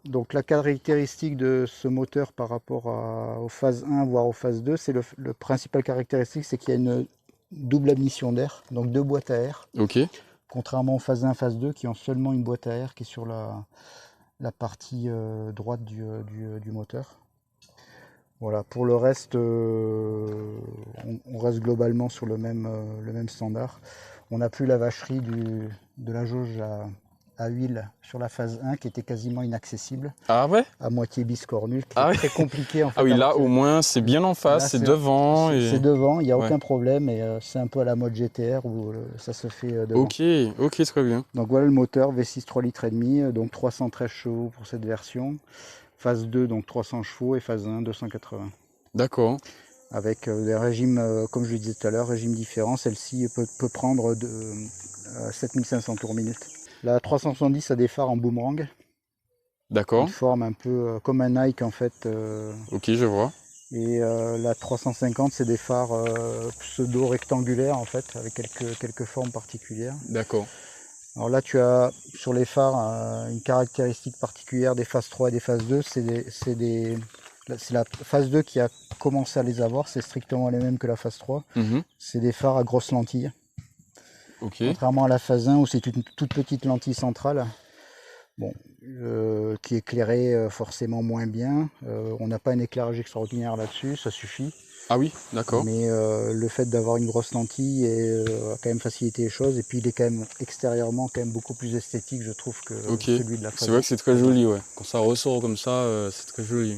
Donc la caractéristique de ce moteur par rapport aux phases 1 voire aux phases 2, c'est le principal caractéristique, c'est qu'il y a une double admission d'air, donc deux boîtes à air, Ok. contrairement aux phases 1 phase 2 qui ont seulement une boîte à air qui est sur la partie droite du moteur. Voilà, pour le reste, on reste globalement sur le même standard. On n'a plus la vacherie de la jauge à huile sur la phase 1 qui était quasiment inaccessible, Ah ouais? à moitié biscornue, qui Ah était oui. très compliqué en Ah fait oui, à là au retirer. moins c'est bien en face, Là, c'est devant c'est et. devant, il n'y a Ouais. aucun problème et c'est un peu à la mode GTR où ça se fait devant. Ok, ok, très bien. Donc voilà le moteur V6 3 litres et demi, donc 313 chevaux pour cette version. Phase 2 donc 300 chevaux et phase 1 280. D'accord. Avec des régimes, comme je le disais tout à l'heure, régimes différents. Celle-ci peut prendre 7500 tours minute. La 370 a des phares en boomerang, une D'accord. forme un peu comme un Nike en fait. Ok, je vois. Et la 350 c'est des phares pseudo-rectangulaires en fait, avec quelques formes particulières. D'accord. Alors là tu as sur les phares une caractéristique particulière des phases 3 et des phases 2, c'est la phase 2 qui a commencé à les avoir, c'est strictement les mêmes que la phase 3. Mhm. C'est des phares à grosses lentilles. Ok. Contrairement à la phase 1 où c'est une toute petite lentille centrale, bon, qui éclairait forcément moins bien. On n'a pas un éclairage extraordinaire là-dessus, ça suffit. Ah oui, d'accord. Mais le fait d'avoir une grosse lentille a quand même facilité les choses. Et puis il est quand même extérieurement quand même beaucoup plus esthétique, je trouve, que Ok. celui de la C'est phase vrai 1. que c'est très joli, ouais. Quand ça ressort comme ça, c'est très joli.